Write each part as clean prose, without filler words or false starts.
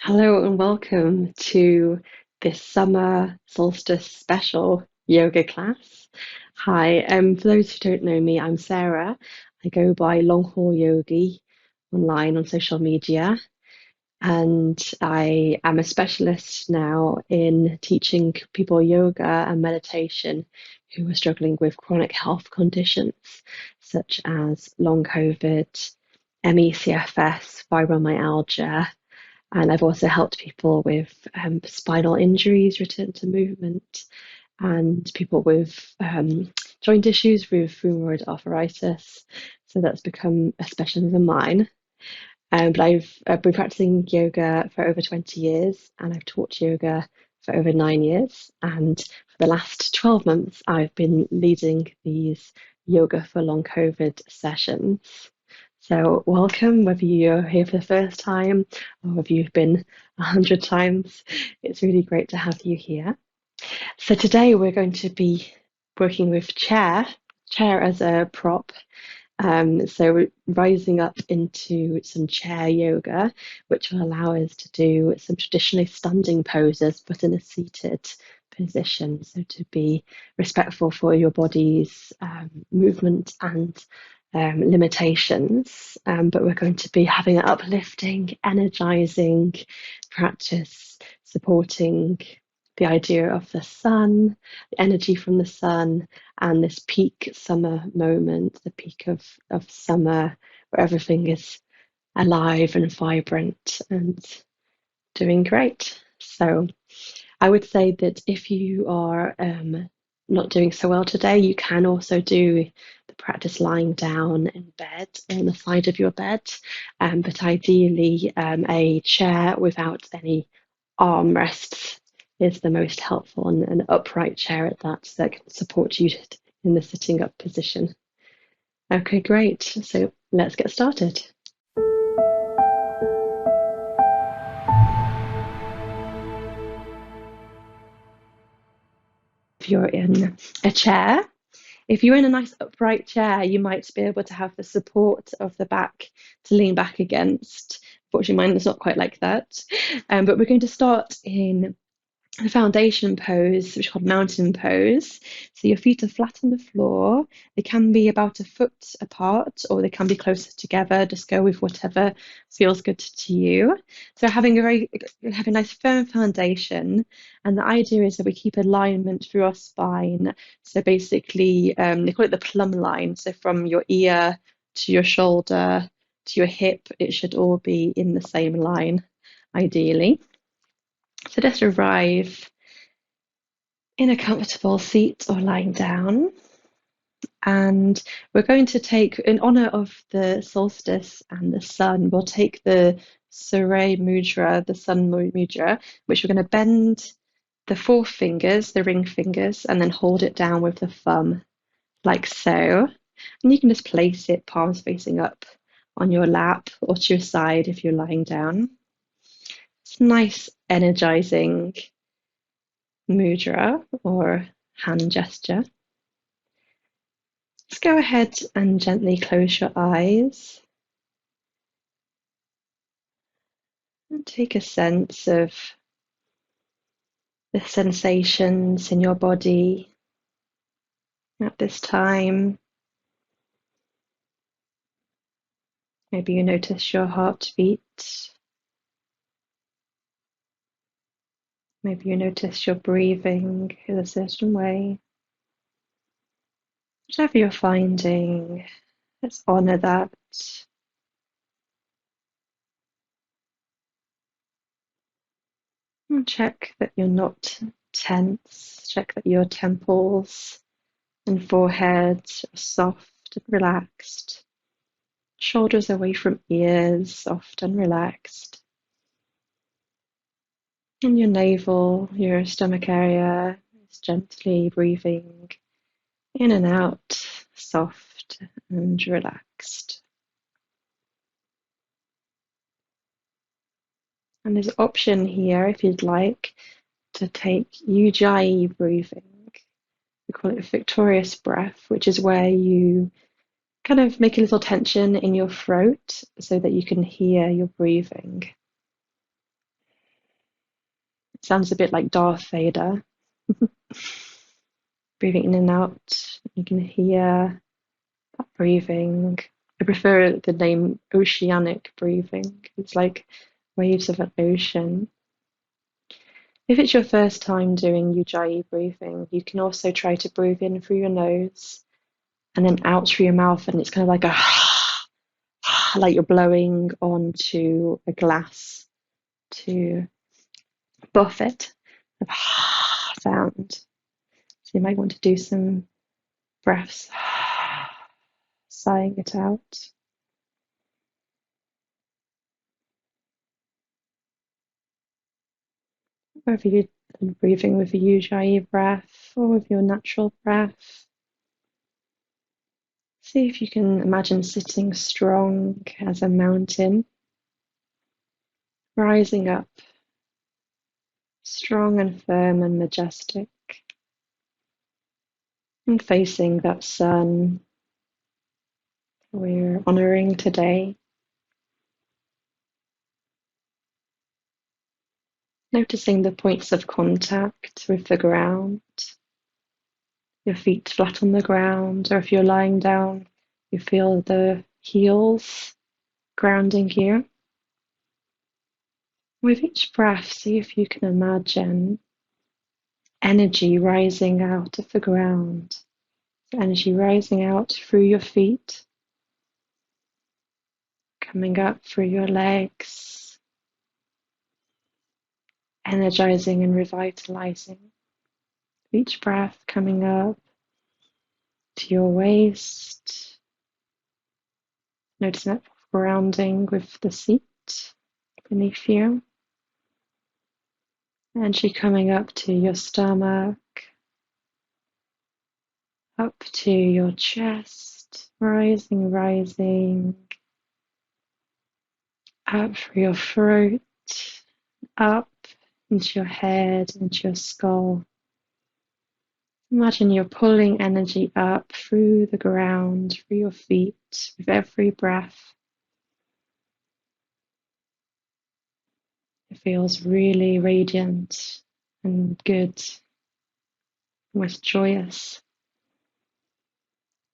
Hello and welcome to this summer solstice special yoga class. Hi, for those who don't know me, I'm Sarah. I go by Long Haul Yogi online on social media, and I am a specialist now in teaching people yoga and meditation who are struggling with chronic health conditions such as long COVID, ME/CFS, fibromyalgia, and I've also helped people with spinal injuries return to movement and people with joint issues with rheumatoid arthritis. So that's become a specialism of mine. But I've been practicing yoga for over 20 years and I've taught yoga for over 9 years. And for the last 12 months, I've been leading these yoga for long COVID sessions. So, welcome, whether you're here for the first time or whether you've been 100 times. It's really great to have you here. So, today we're going to be working with chair as a prop. So, we're rising up into some chair yoga, which will allow us to do some traditionally standing poses, but in a seated position. So, to be respectful for your body's movement and limitations, but we're going to be having an uplifting, energizing practice, supporting the idea of the sun, the energy from the sun, and this peak summer moment, the peak of summer, where everything is alive and vibrant and doing great. So I would say that if you are not doing so well today, you can also do the practice lying down in bed on the side of your bed, but ideally a chair without any armrests is the most helpful, and an upright chair at that that can support you in the sitting up position. Okay, great. So let's get started. If you're in a chair, if you're in a nice upright chair, you might be able to have the support of the back to lean back against. Fortunately, mine is not quite like that. But we're going to start in the foundation pose, which is called mountain pose. So your feet are flat on the floor. They can be about a foot apart or they can be closer together. Just go with whatever feels good to you. So have a nice firm foundation. And the idea is that we keep alignment through our spine. So basically, they call it the plumb line. So from your ear to your shoulder to your hip, it should all be in the same line, ideally. So just arrive in a comfortable seat or lying down. And we're going to take, in honor of the solstice and the sun, we'll take the Surya Mudra, the sun mudra, which we're going to bend the four fingers, the ring fingers, and then hold it down with the thumb, like so. And you can just place it palms facing up on your lap or to your side if you're lying down. It's nice, energizing mudra or hand gesture. Just go ahead and gently close your eyes and take a sense of the sensations in your body at this time. Maybe you notice your heartbeat. Maybe you notice your breathing in a certain way. Whatever you're finding, let's honor that. And check that you're not tense. Check that your temples and forehead are soft and relaxed. Shoulders away from ears, soft and relaxed. And your navel, your stomach area is gently breathing in and out, soft and relaxed. And there's an option here if you'd like to take Ujjayi breathing. We call it a victorious breath, which is where you kind of make a little tension in your throat so that you can hear your breathing. It sounds a bit like Darth Vader. Breathing in and out. You can hear that breathing. I prefer the name oceanic breathing. It's like waves of an ocean. If it's your first time doing Ujjayi breathing, you can also try to breathe in through your nose and then out through your mouth, and it's kind of like a like you're blowing onto a glass to buffet of sound. So you might want to do some breaths, sighing it out. Whether you're breathing with a Ujjayi breath or with your natural breath. See if you can imagine sitting strong as a mountain, rising up, strong and firm and majestic, and facing that sun we're honoring today. Noticing the points of contact with the ground, your feet flat on the ground, or if you're lying down, you feel the heels grounding you. With each breath, see if you can imagine energy rising out of the ground, energy rising out through your feet, coming up through your legs, energizing and revitalizing. Each breath coming up to your waist, noticing that grounding with the seat beneath you. Energy coming up to your stomach, up to your chest, rising, rising, up through your throat, up into your head, into your skull. Imagine you're pulling energy up through the ground, through your feet, with every breath. It feels really radiant and good, almost joyous.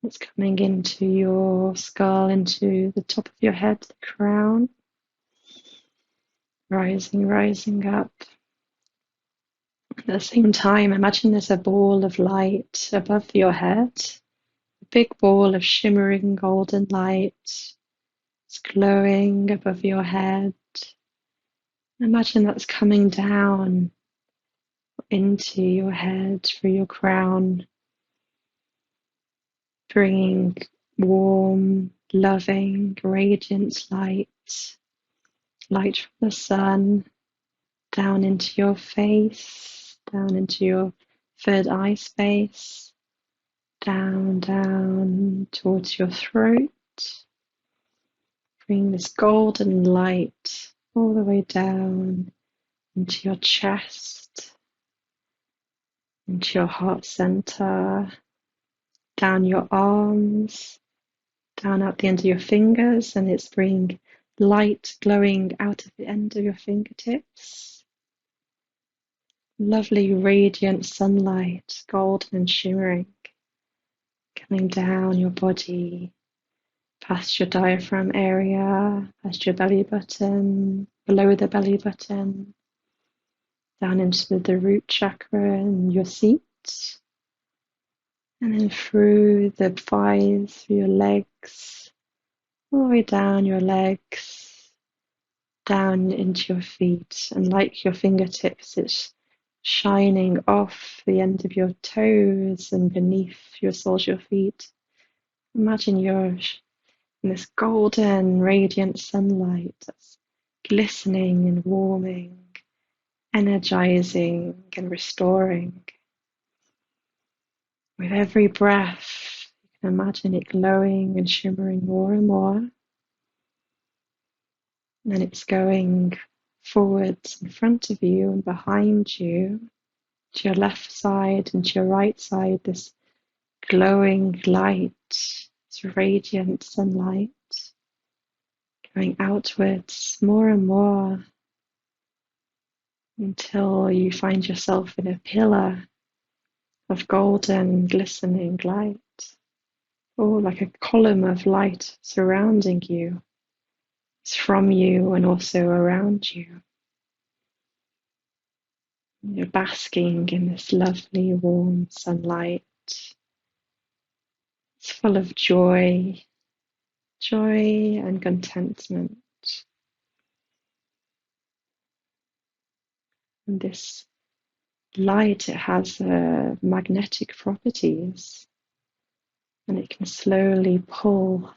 It's coming into your skull, into the top of your head, the crown, rising, rising up. At the same time, imagine there's a ball of light above your head, a big ball of shimmering golden light. It's glowing above your head. Imagine that's coming down into your head through your crown, bringing warm, loving, radiant light, light from the sun, down into your face, down into your third eye space, down towards your throat. Bring this golden light all the way down into your chest, into your heart center, down your arms, down at the end of your fingers, and it's bringing light glowing out of the end of your fingertips. Lovely radiant sunlight, golden and shimmering, coming down your body, past your diaphragm area, past your belly button, below the belly button, down into the root chakra and your seat, and then through the thighs, through your legs, all the way down your legs, down into your feet, and like your fingertips, it's shining off the end of your toes and beneath your soles of your feet. Imagine you're in this golden, radiant sunlight that's glistening and warming, energizing and restoring. With every breath, you can imagine it glowing and shimmering more and more. And then it's going forwards in front of you and behind you, to your left side and to your right side, this glowing light, this radiant sunlight, going outwards more and more, until you find yourself in a pillar of golden, glistening light, or like a column of light surrounding you. It's from you and also around you. You're basking in this lovely, warm sunlight. It's full of joy, joy and contentment. And this light, it has magnetic properties, and it can slowly pull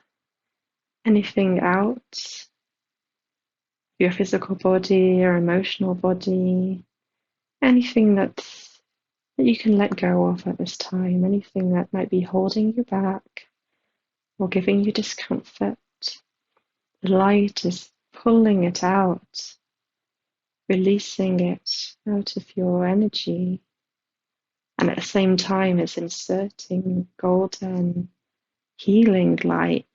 anything out, your physical body, your emotional body, anything that you can let go of at this time, anything that might be holding you back or giving you discomfort. The light is pulling it out, releasing it out of your energy. And at the same time, it's inserting golden, healing light.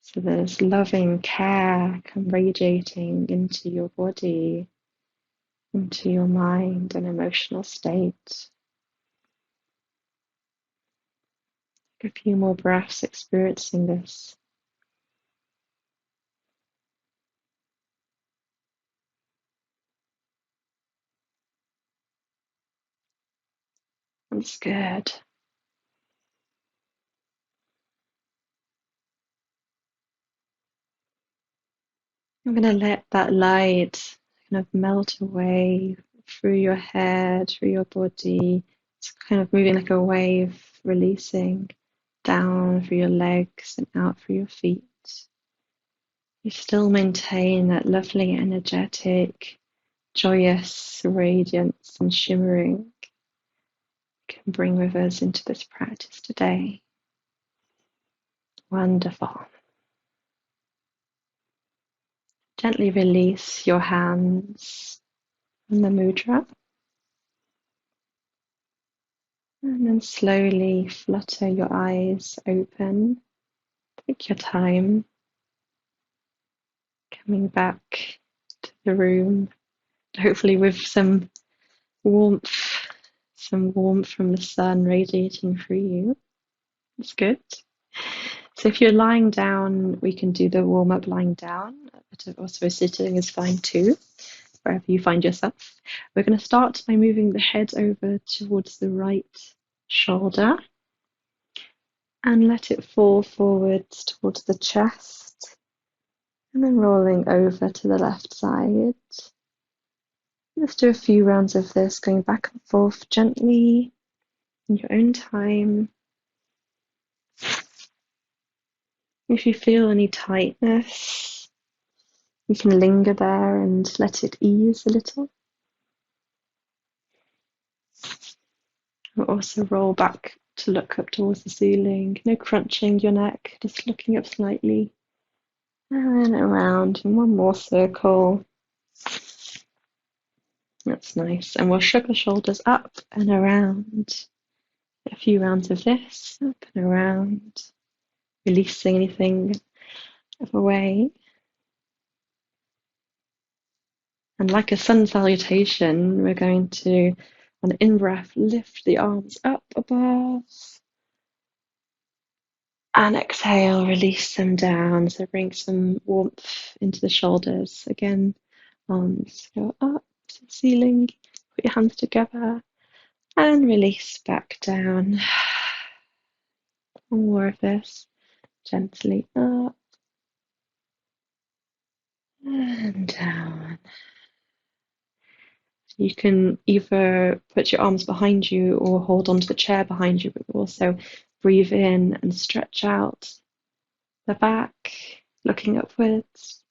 So there's loving care come radiating into your body, into your mind and emotional state. A few more breaths experiencing this. That's good. I'm going to let that light kind of melt away through your head, through your body. It's kind of moving like a wave, releasing down through your legs and out through your feet. You still maintain that lovely, energetic, joyous radiance and shimmering we can bring with us into this practice today. Wonderful. Gently release your hands from the mudra. And then slowly flutter your eyes open. Take your time coming back to the room, hopefully with warmth, some warmth from the sun radiating through you. That's good. So if you're lying down, we can do the warm up lying down, but also sitting is fine too, wherever you find yourself. We're going to start by moving the head over towards the right shoulder and let it fall forwards towards the chest, and then rolling over to the left side. Let's do a few rounds of this, going back and forth gently in your own time. If you feel any tightness, you can linger there and let it ease a little. We'll also roll back to look up towards the ceiling. No crunching your neck, just looking up slightly. And around in one more circle. That's nice. And we'll shrug the shoulders up and around. A few rounds of this, up and around. Releasing anything away. And like a sun salutation, we're going to, on an in-breath, lift the arms up above. And exhale, release them down. So bring some warmth into the shoulders. Again, arms go up to the ceiling. Put your hands together and release back down. One more of this. Gently up and down. You can either put your arms behind you or hold onto the chair behind you, but also breathe in and stretch out the back, looking upwards,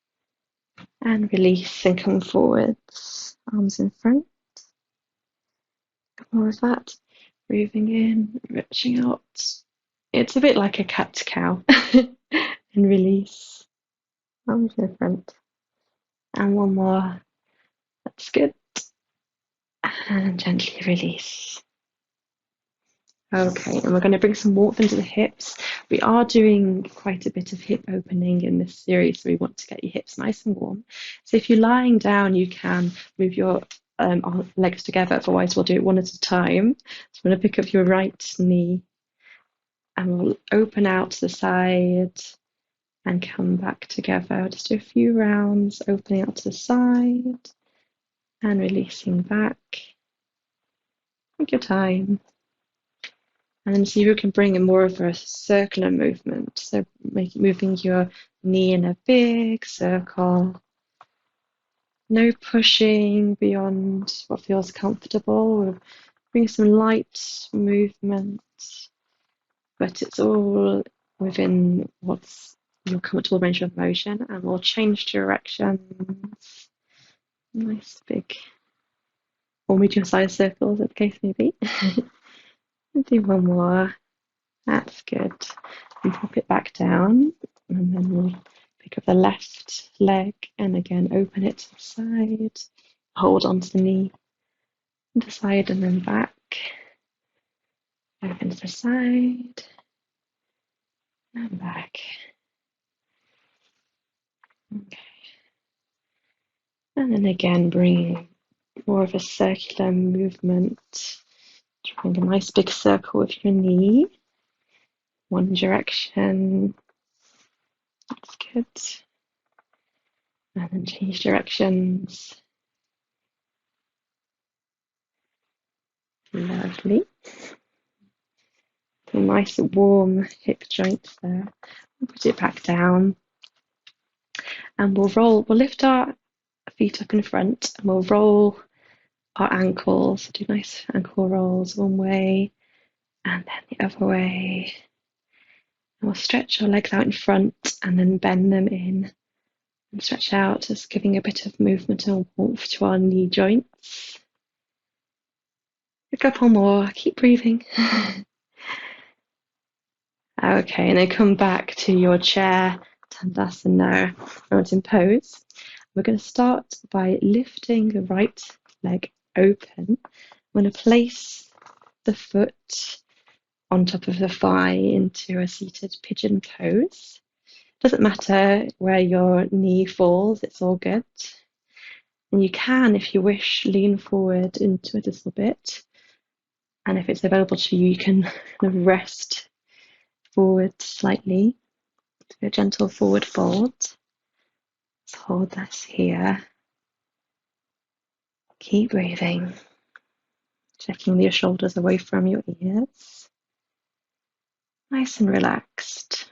and release and come forwards, arms in front. More of that, breathing in, reaching out. It's a bit like a cat cow. And release, arms in front. And one more, that's good. And gently release. Okay, and we're going to bring some warmth into the hips. We are doing quite a bit of hip opening in this series, so we want to get your hips nice and warm. So if you're lying down, you can move your legs together, otherwise we'll do it one at a time. So I'm going to pick up your right knee and we'll open out to the side and come back together. Just do a few rounds, opening out to the side and releasing back. Take your time. And then see if you can bring in more of a circular movement. So moving your knee in a big circle. No pushing beyond what feels comfortable. We'll bring some light movement, but it's all within what's your comfortable range of motion. And we'll change directions. Nice big or medium-sized circles, as the case may be. Do one more. That's good. And pop it back down, and then we'll pick up the left leg and again open it to the side. Hold onto the knee, to the side and then back. Open to the side and back. Okay. And then again, bringing more of a circular movement. Drawing a nice big circle with your knee. One direction. That's good. And then change directions. Lovely. A nice warm hip joints there. We'll put it back down. And we'll lift our feet up in front and we'll roll our ankles. Do nice ankle rolls one way and then the other way. And we'll stretch our legs out in front and then bend them in and stretch out, just giving a bit of movement and warmth to our knee joints. A couple more, keep breathing. Okay, and then come back to your chair, Tandasana, mountain pose. We're going to start by lifting the right leg open. I'm going to place the foot on top of the thigh into a seated pigeon pose. Doesn't matter where your knee falls, it's all good. And you can, if you wish, lean forward into it a little bit. And if it's available to you, you can kind of rest forward slightly. Do a gentle forward fold. Let's hold this here. Keep breathing. Checking your shoulders away from your ears. Nice and relaxed.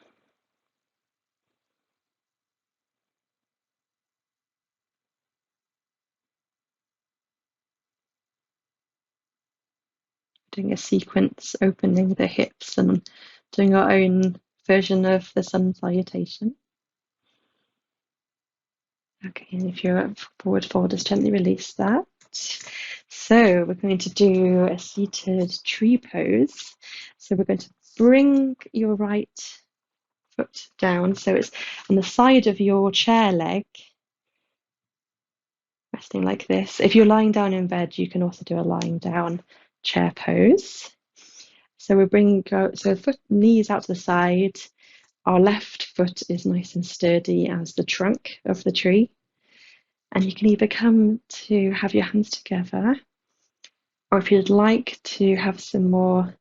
Doing a sequence, opening the hips and doing our own version of the sun salutation. Okay, and if you're forward fold, just gently release that. So we're going to do a seated tree pose. So we're going to bring your right foot down. So it's on the side of your chair leg, resting like this. If you're lying down in bed, you can also do a lying down chair pose. So we're bringing so foot knees out to the side. Our left foot is nice and sturdy as the trunk of the tree. And you can either come to have your hands together, or if you'd like to have some more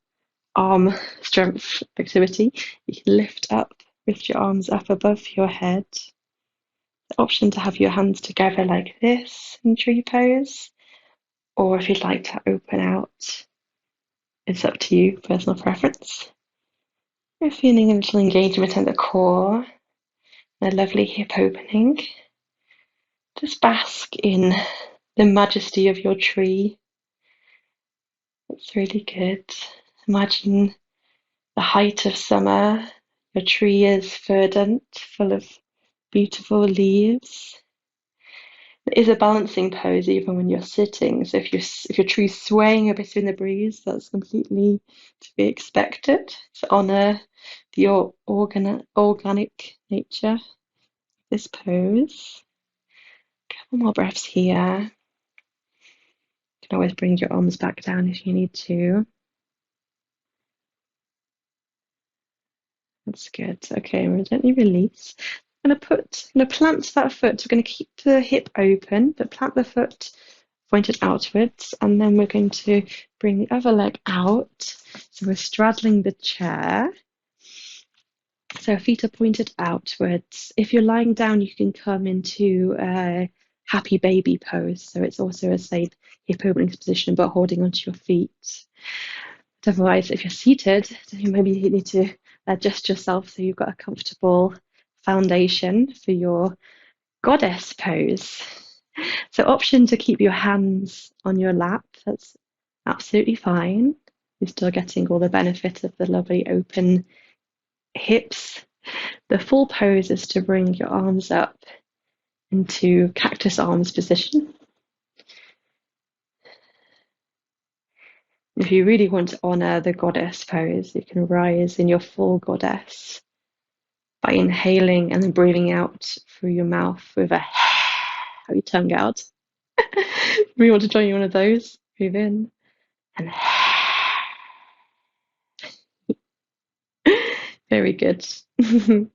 arm strength activity, you can lift your arms up above your head. The option to have your hands together like this in tree pose, or if you'd like to open out, it's up to you, personal preference. You're feeling a little engagement at the core, a lovely hip opening. Just bask in the majesty of your tree. It's really good. Imagine the height of summer. Your tree is verdant, full of beautiful leaves. It is a balancing pose even when you're sitting. So if your tree's swaying a bit in the breeze, that's completely to be expected. To honour the organic nature of this pose. Couple more breaths here. You can always bring your arms back down if you need to. That's good. Okay, and gently release. I'm gonna plant that foot. We're gonna keep the hip open, but plant the foot pointed outwards, and then we're going to bring the other leg out. So we're straddling the chair. So our feet are pointed outwards. If you're lying down, you can come into a happy baby pose. So it's also a safe hip opening position, but holding onto your feet. Otherwise, if you're seated, then maybe you need to adjust yourself so you've got a comfortable foundation for your goddess pose. So, option to keep your hands on your lap, that's absolutely fine. You're still getting all the benefit of the lovely open hips. The full pose is to bring your arms up into cactus arms position. If you really want to honor the goddess pose, you can rise in your full goddess by inhaling and then breathing out through your mouth with a have your tongue out. We want to join you one of those. Breathe in and very good. So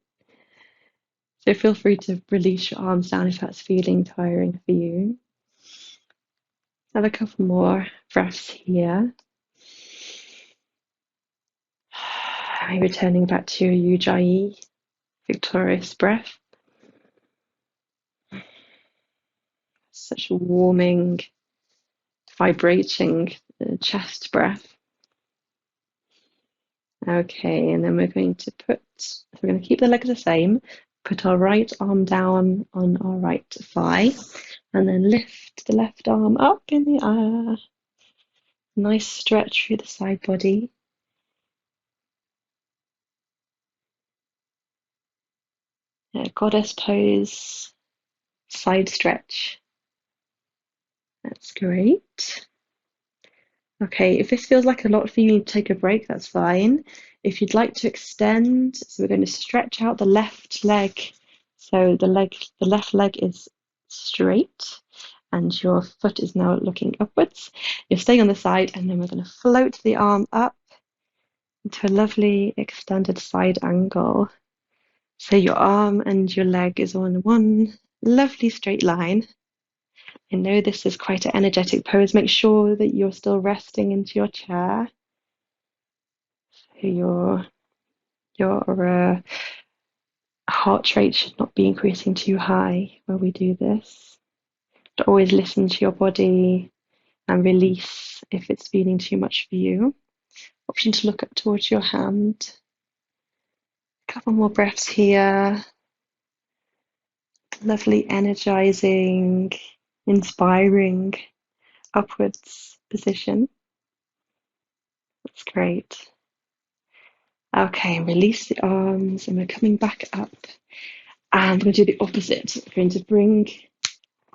feel free to release your arms down if that's feeling tiring for you. Have a couple more breaths here. Returning back to your Ujjayi, victorious breath. Such a warming, vibrating chest breath. Okay, and then we're going to keep the legs the same, put our right arm down on our right thigh, and then lift the left arm up in the air. Nice stretch through the side body. Goddess pose, side stretch. That's great. Okay, if this feels like a lot for you, you need to take a break, that's fine. If you'd like to extend, so we're going to stretch out the left leg. So the left leg is straight and your foot is now looking upwards. You're staying on the side, and then we're going to float the arm up into a lovely extended side angle. So your arm and your leg is on one lovely straight line. I know this is quite an energetic pose. Make sure that you're still resting into your chair. So your heart rate should not be increasing too high while we do this. But always listen to your body and release if it's feeling too much for you. Option to look up towards your hand. A couple more breaths here. Lovely, energizing, inspiring upwards position. That's great. Okay, release the arms, and we're coming back up. And we're going to do the opposite. We're going to bring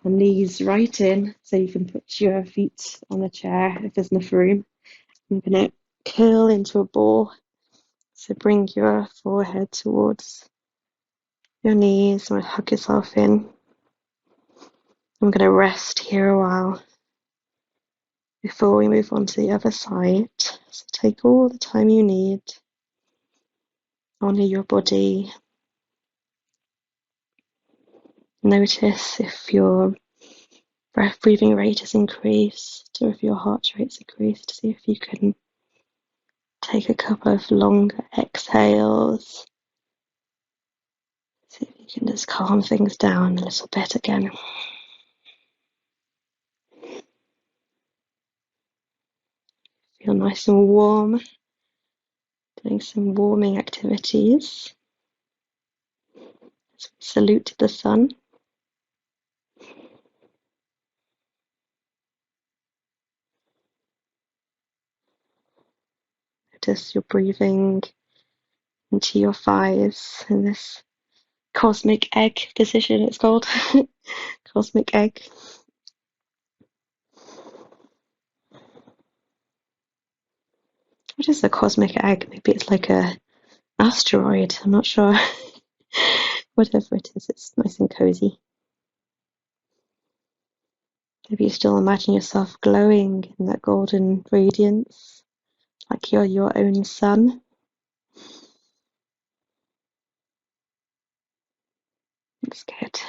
the knees right in so you can put your feet on the chair if there's enough room. I'm going to curl into a ball. So bring your forehead towards your knees and hug yourself in. I'm going to rest here a while before we move on to the other side. So take all the time you need. Honor your body. Notice if your breathing rate is increased or if your heart rate's increased. See if you can take a couple of longer exhales. See if you can just calm things down a little bit again. Feel nice and warm. Doing some warming activities. Salute the sun. Notice you're breathing into your thighs in this cosmic egg position, it's called. Cosmic egg. What is a cosmic egg? Maybe it's like a asteroid, I'm not sure. Whatever it is, it's nice and cozy. Maybe you still imagine yourself glowing in that golden radiance, like you're your own sun. That's good.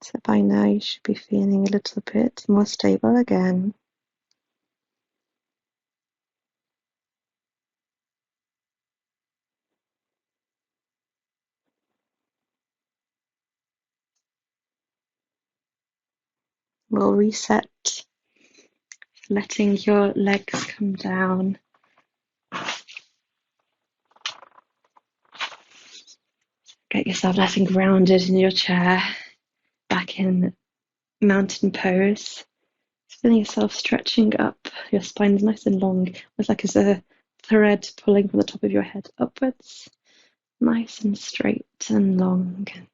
So by now you should be feeling a little bit more stable again. We'll reset, letting your legs come down. Get yourself nice and grounded in your chair, back in mountain pose. Feeling yourself stretching up. Your spine is nice and long. It's like it's a thread pulling from the top of your head upwards. Nice and straight and long and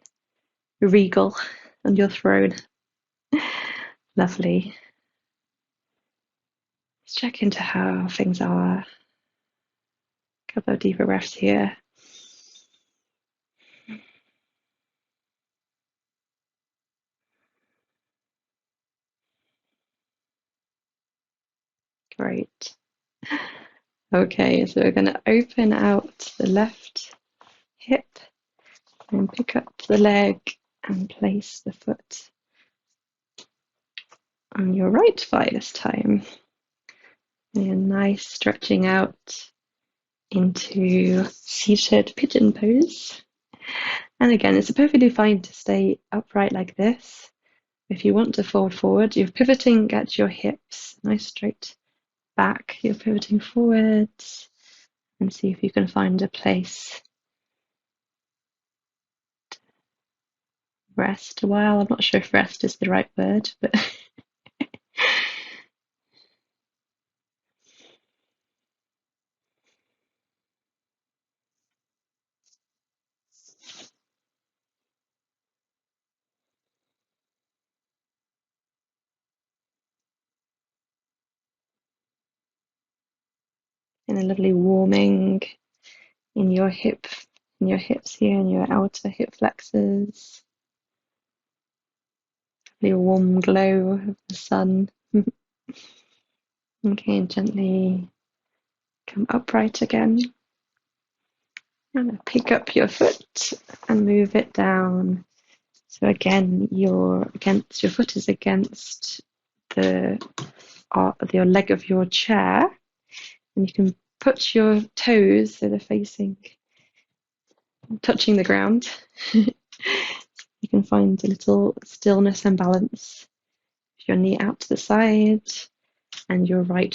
regal on your throne. Lovely. Let's check into how things are. A couple of deeper breaths here. Great. Okay, so we're going to open out the left hip and pick up the leg and place the foot on your right thigh this time. And a nice stretching out into seated pigeon pose. And again, it's perfectly fine to stay upright like this. If you want to fold forward, you're pivoting at your hips, nice straight back. You're pivoting forwards, and see if you can find a place to rest a while. I'm not sure if rest is the right word, but in a lovely warming in your hips here, in your outer hip flexors. The warm glow of the sun. Okay, and gently come upright again. And pick up your foot and move it down. So again, your foot is against your leg of your chair, and you can put your toes so they're touching the ground. You can find a little stillness and balance. Your knee out to the side, and your right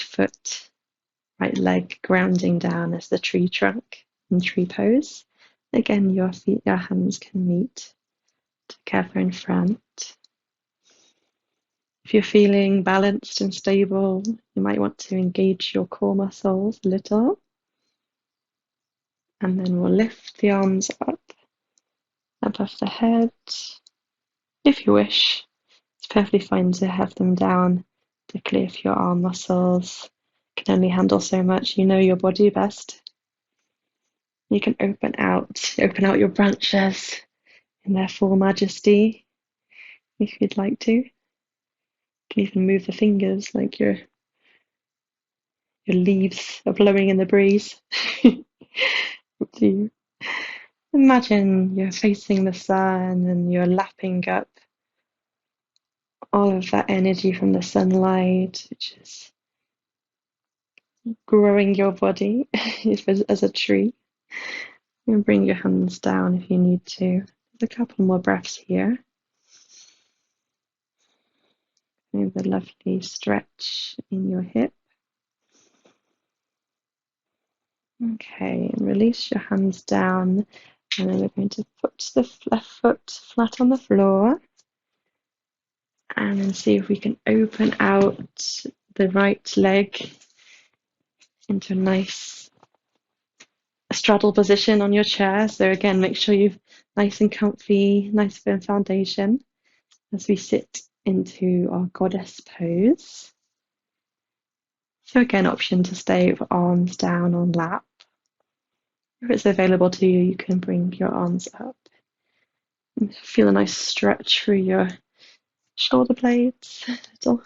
leg grounding down as the tree trunk in tree pose. Again, your hands can meet together in front. If you're feeling balanced and stable, you might want to engage your core muscles a little. And then we'll lift the arms up above the head. If you wish, it's perfectly fine to have them down, particularly if your arm muscles can only handle so much. You know your body best. You can open out your branches in their full majesty if you'd like to. You can even move the fingers like your leaves are blowing in the breeze. You imagine you're facing the sun and you're lapping up all of that energy from the sunlight, which is growing your body as a tree. And bring your hands down if you need to. There's a couple more breaths here. With a lovely stretch in your hip. Okay, and release your hands down, and then we're going to put the left foot flat on the floor, and then see if we can open out the right leg into a nice straddle position on your chair. So again, make sure you're nice and comfy, nice firm foundation as we sit into our goddess pose. So again, option to stay with arms down on lap. If it's available to you, you can bring your arms up. And feel a nice stretch through your shoulder blades. So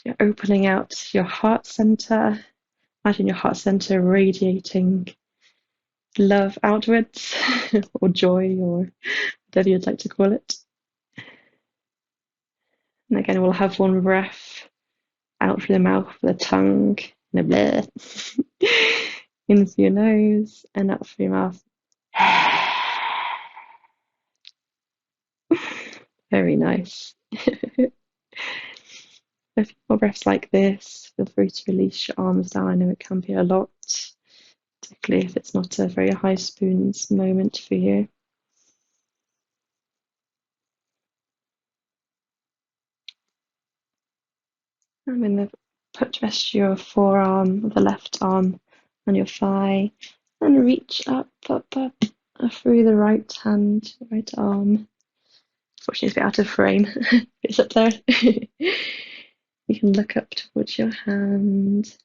you're opening out your heart center. Imagine your heart center radiating love outwards, or joy, or whatever you'd like to call it. And again, we'll have one breath out through the mouth with the tongue, and a bleh. In through your nose and out through your mouth. Very nice. A few more breaths like this. Feel free to release your arms down. I know it can be a lot, particularly if it's not a very high spoons moment for you. I'm going to rest your forearm, the left arm, on your thigh, and reach up, through the right hand, right arm. Unfortunately, it's a bit out of frame. It's up there. You can look up towards your hand.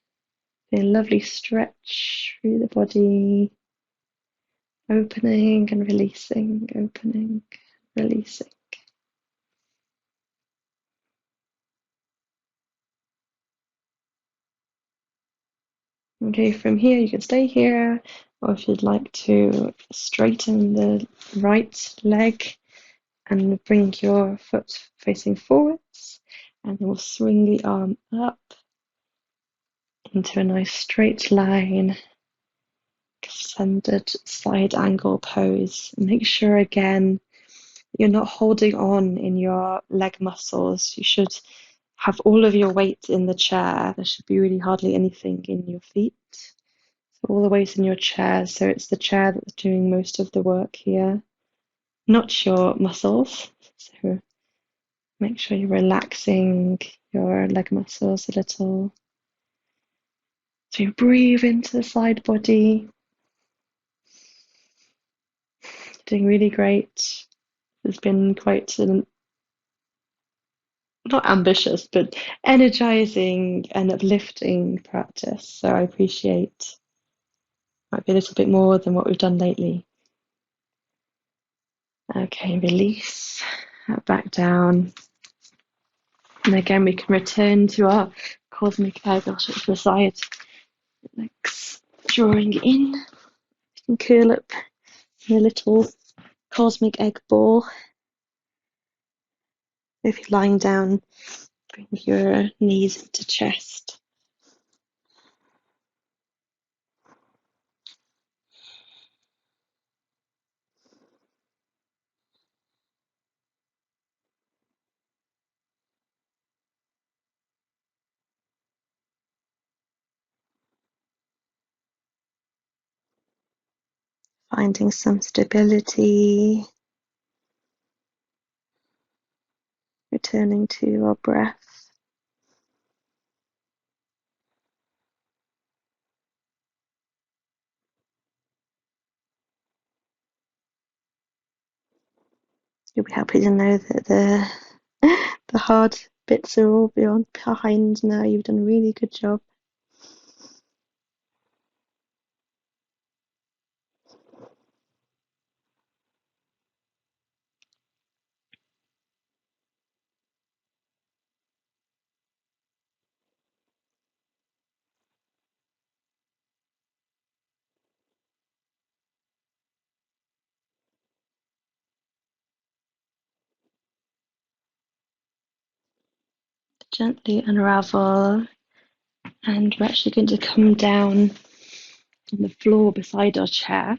A lovely stretch through the body, opening and releasing, opening, releasing. Okay, from here you can stay here, or if you'd like to straighten the right leg and bring your foot facing forwards, and then we'll swing the arm up into a nice straight line, extended side angle pose. Make sure again you're not holding on in your leg muscles. You should have all of your weight in the chair. There should be really hardly anything in your feet. So all the weight in your chair. So it's the chair that's doing most of the work here, not your muscles. So make sure you're relaxing your leg muscles a little. So you breathe into the side body. Doing really great. It's been quite an not ambitious, but energizing and uplifting practice. So I appreciate might be a little bit more than what we've done lately. Okay, release back down. And again, we can return to our cosmic egg. I'll show it to the side. Legs drawing in. You can curl up in a little cosmic egg ball. If you're lying down, bring your knees into chest. Finding some stability. Returning to our breath. You'll be happy to know that the hard bits are all behind now. You've done a really good job. Gently unravel, and we're actually going to come down on the floor beside our chair.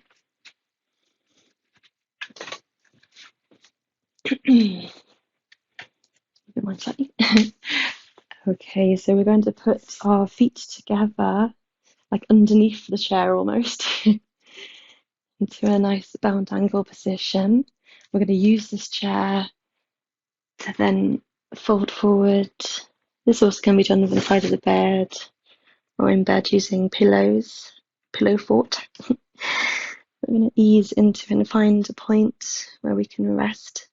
Okay, so we're going to put our feet together, like underneath the chair almost, into a nice bound angle position. We're going to use this chair to then fold forward. This also can be done on the side of the bed or in bed using pillows, pillow fort. We're going to ease into and find a point where we can rest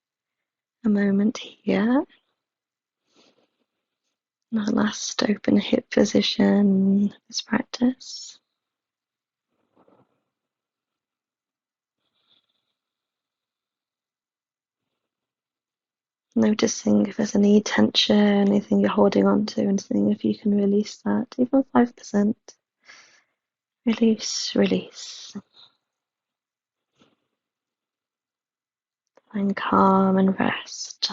a moment here. Our last open hip position, this practice. Noticing if there's any tension, anything you're holding on to, and seeing if you can release that, even 5%. Release, release. Find calm and rest.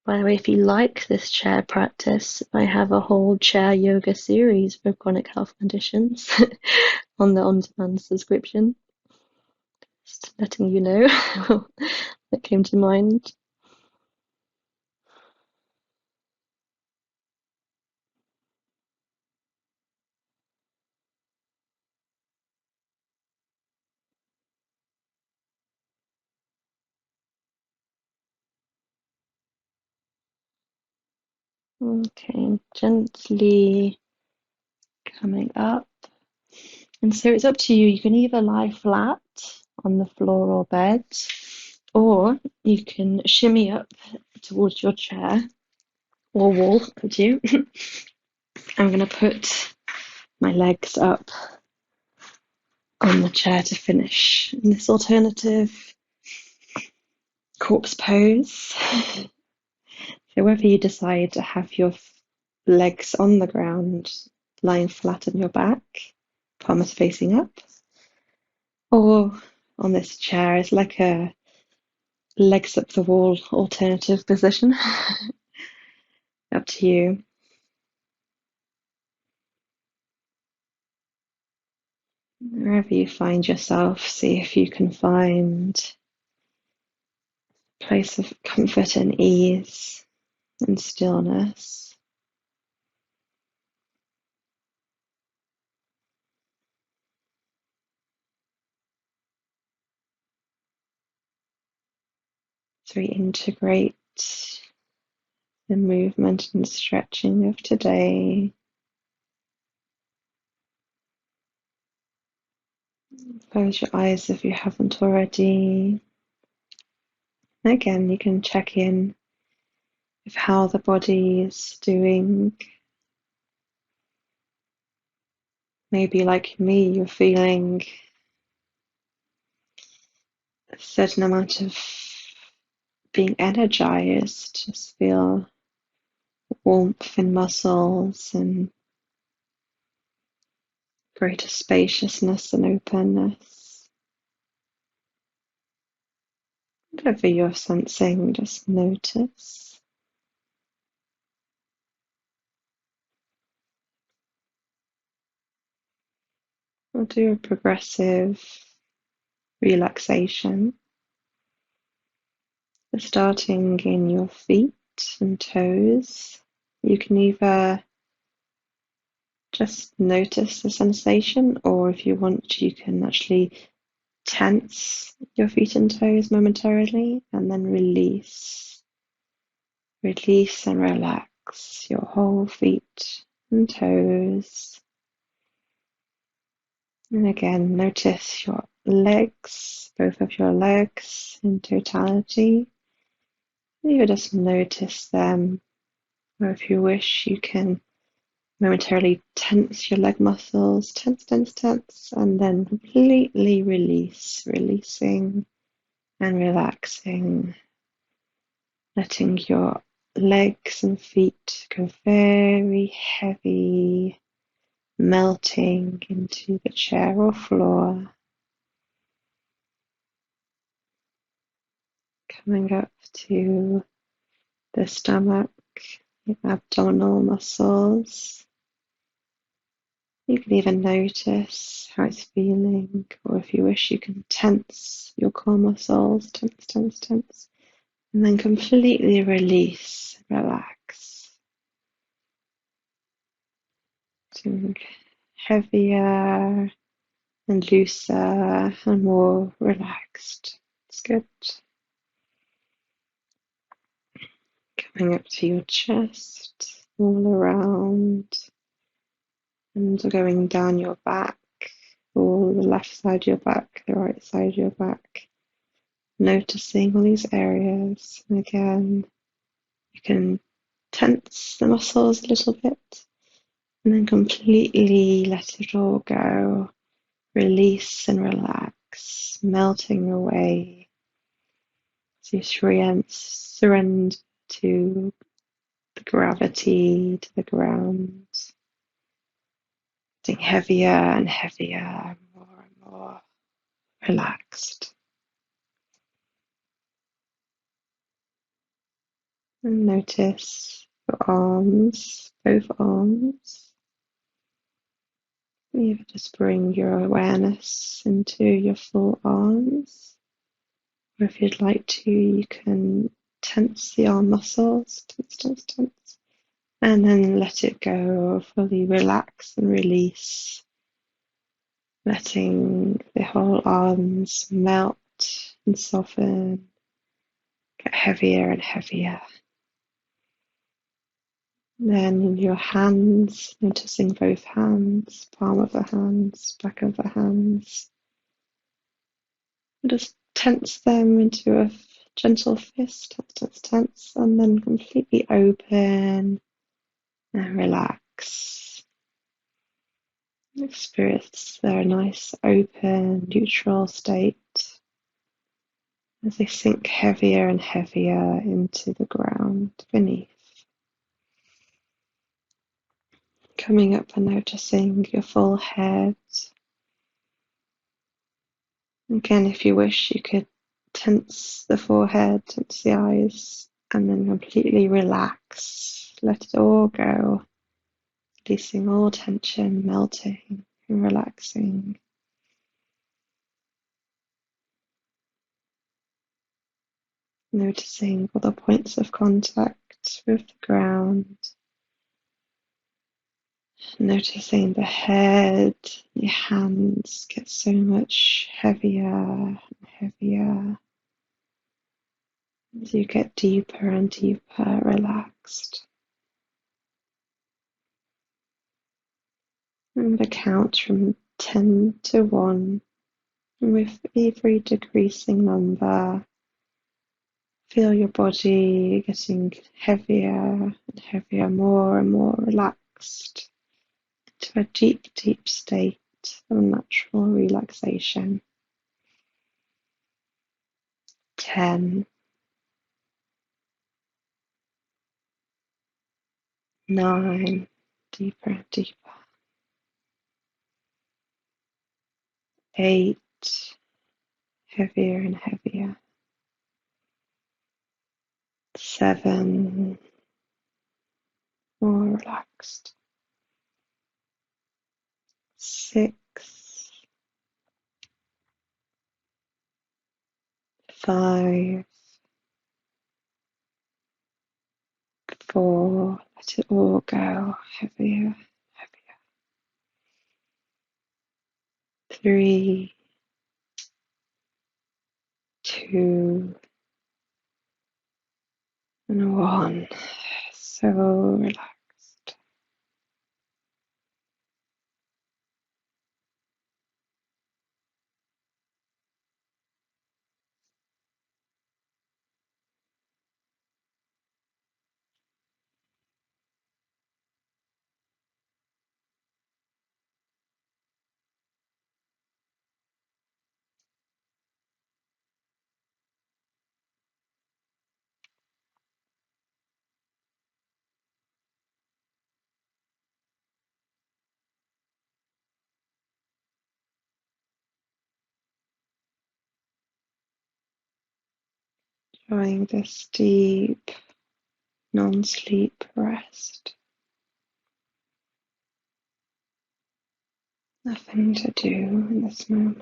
By the way, if you like this chair practice, I have a whole chair yoga series for chronic health conditions on the on-demand subscription. Just letting you know that came to mind. Okay, gently coming up. And so it's up to you. You can either lie flat on the floor or bed, or you can shimmy up towards your chair or wall, up to you. I'm going to put my legs up on the chair to finish in this alternative corpse pose. So whether you decide to have your legs on the ground, lying flat on your back, palms facing up, or on this chair is like a legs up the wall alternative position. Up to you. Wherever you find yourself, see if you can find a place of comfort and ease and stillness. So we integrate the movement and stretching of today. Close your eyes if you haven't already. Again, you can check in with how the body is doing. Maybe like me, you're feeling a certain amount of being energized, just feel warmth in muscles and greater spaciousness and openness. Whatever you're sensing, just notice. We'll do a progressive relaxation. So starting in your feet and toes. You can either just notice the sensation, or if you want, you can actually tense your feet and toes momentarily and then release. Release and relax your whole feet and toes. And again, notice your legs, both of your legs in totality. You just notice them, or if you wish, you can momentarily tense your leg muscles, tense, tense, tense, and then completely release, releasing and relaxing, letting your legs and feet go very heavy, melting into the chair or floor, coming up to the stomach, the abdominal muscles. You can even notice how it's feeling, or if you wish, you can tense your core muscles, tense, tense, tense, and then completely release, relax. Getting heavier and looser and more relaxed. It's good. Coming up to your chest, all around, and going down your back, all the left side of your back, the right side of your back. Noticing all these areas. And again, you can tense the muscles a little bit and then completely let it all go. Release and relax, melting away So you surrender to the gravity, to the ground, getting heavier and heavier, more and more relaxed. And notice your arms, both arms. You just bring your awareness into your full arms. Or if you'd like to, you can tense the arm muscles, tense, tense, tense, and then let it go, fully relax and release, letting the whole arms melt and soften, get heavier and heavier. Then in your hands, noticing both hands, palm of the hands, back of the hands. Just tense them into a gentle fist, tense, tense, tense, and then completely open and relax. Experience their nice, open, neutral state as they sink heavier and heavier into the ground beneath. Coming up and noticing your full head. Again, if you wish, you could tense the forehead, tense the eyes, and then completely relax. Let it all go, releasing all tension, melting and relaxing. Noticing all the points of contact with the ground. Noticing the head, your hands get so much heavier and heavier as you get deeper and deeper relaxed. I'm going to count from 10 to 1. And with every decreasing number, feel your body getting heavier and heavier, more and more relaxed, to a deep, deep state of natural relaxation. 10, 9, deeper and deeper. 8, heavier and heavier. 7, more relaxed. 6, 5, 4, let it all go, heavier, heavier. 3, 2, and 1. So relaxed. Enjoying this deep, non-sleep rest. Nothing to do in this moment.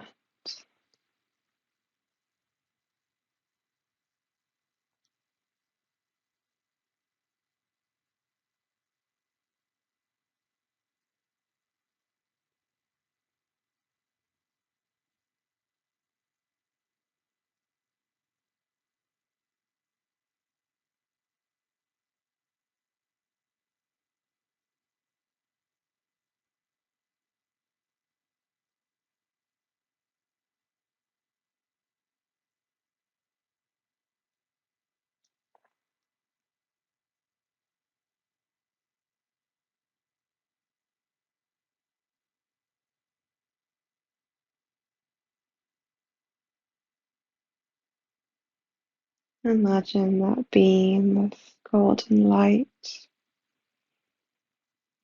Imagine that beam of golden light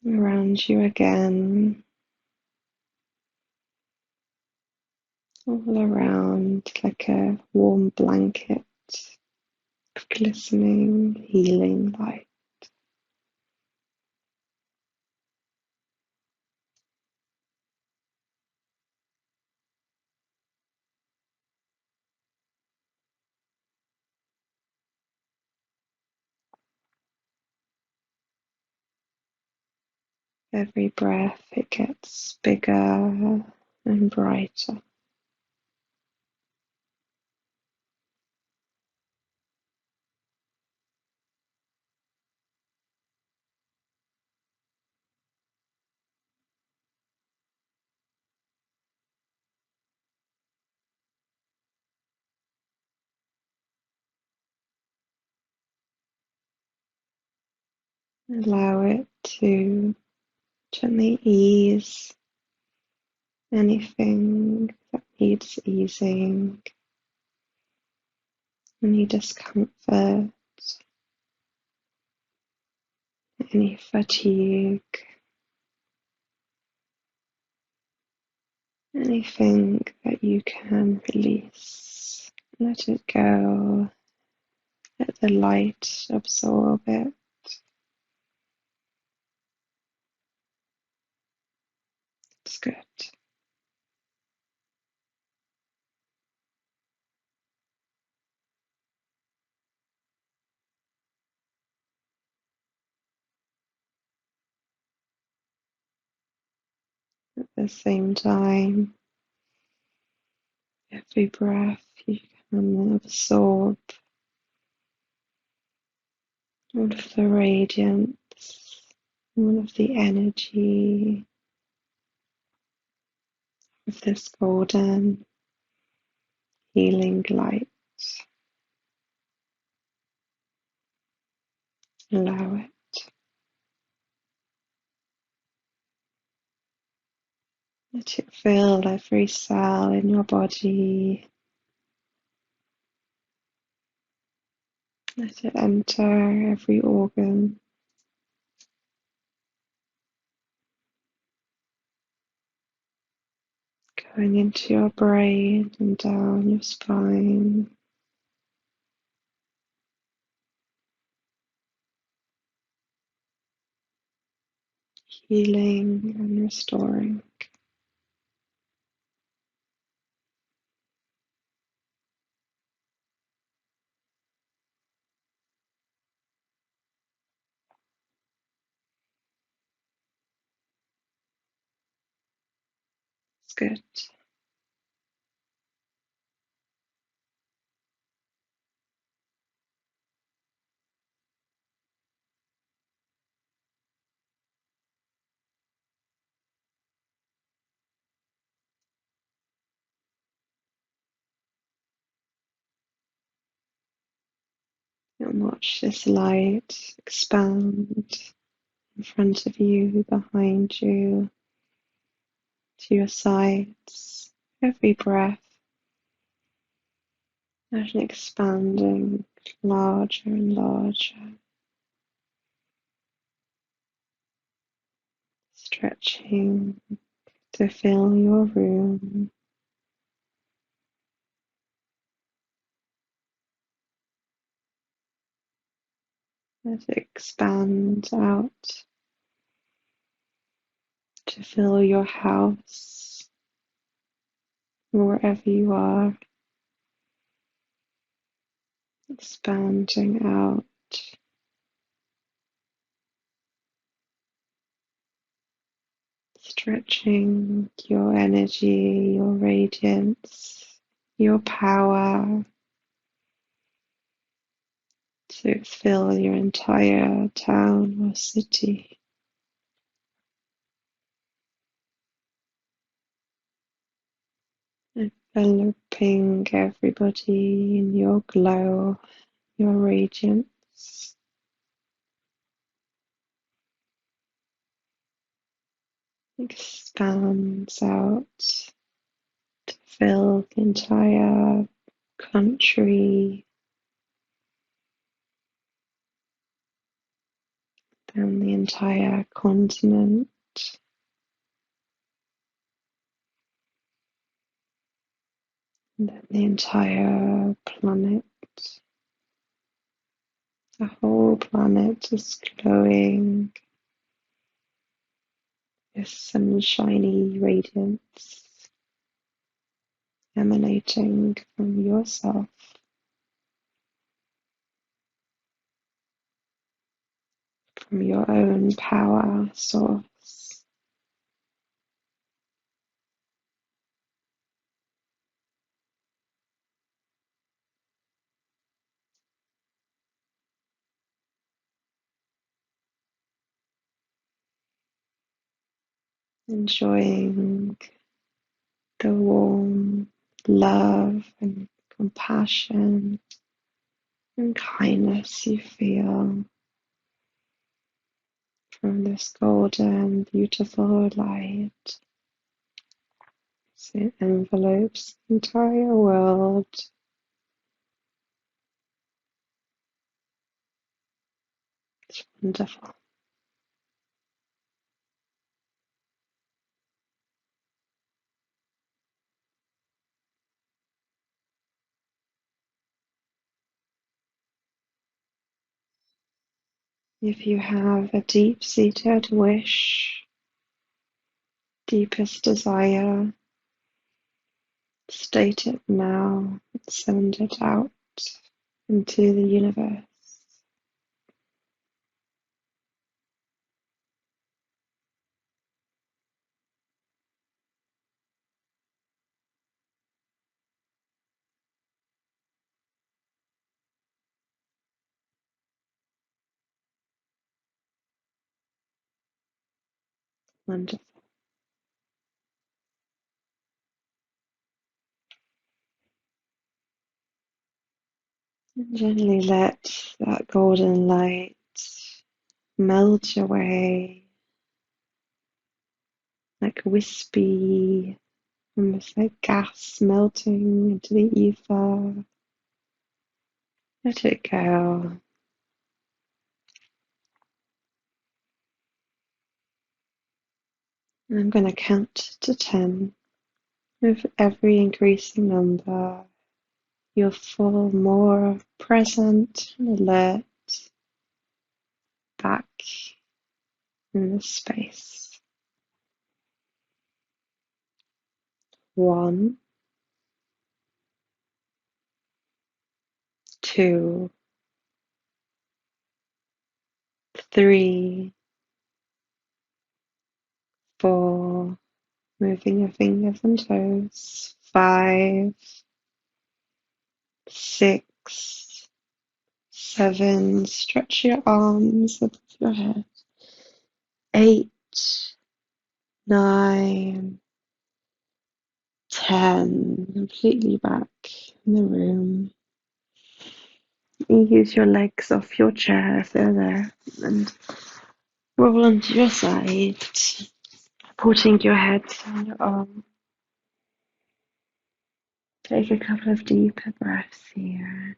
around you again, all around like a warm blanket of glistening, healing light. Every breath it gets bigger and brighter. Allow it to gently ease anything that needs easing, any discomfort, any fatigue, anything that you can release. Let it go. Let the light absorb it. It's good. At the same time, every breath you can absorb all of the radiance, all of the energy of this golden healing light. Allow it. Let it fill every cell in your body. Let it enter every organ. Going into your brain and down your spine. Healing and restoring. It's good. And watch this light expand in front of you, behind you, to your sides. Every breath, imagine expanding larger and larger, stretching to fill your room. Let it expand out to fill your house, wherever you are, expanding out, stretching your energy, your radiance, your power to fill your entire town or city. Enveloping everybody in your glow, your radiance. Expands out to fill the entire country, then the entire continent, and then the entire planet. The whole planet is glowing with sunshiny radiance emanating from yourself, from your own power source. Enjoying the warm love and compassion and kindness you feel from this golden, beautiful light. So it envelopes the entire world. It's wonderful. If you have a deep-seated wish, deepest desire, state it now, send it out into the universe. Wonderful. And gently let that golden light melt away like wispy, almost like gas melting into the ether. Let it go. And I'm going to count to 10. With every increasing number, you'll feel more present and alert back in the space. 1, 2, 3, 4, moving your fingers and toes. 5, 6, 7, stretch your arms above your head. 8, 9, 10, completely back in the room. You use your legs off your chair if they're there and roll onto your side, supporting your head on your arm. Take a couple of deeper breaths here.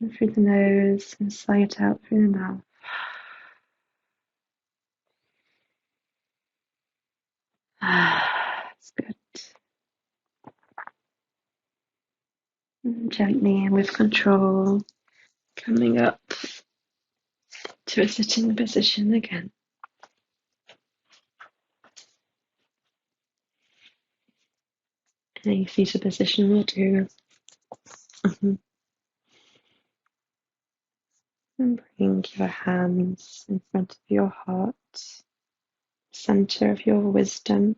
In through the nose and sigh it out through the mouth. It's good. And gently and with control, coming up to a sitting position again. Any seated position will do. And bring your hands in front of your heart, center of your wisdom,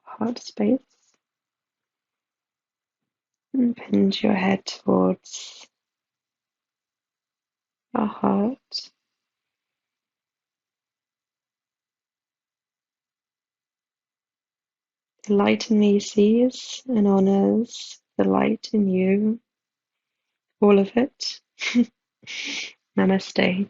heart space. And bend your head towards your heart. The light in me sees and honors the light in you, all of it. Namaste.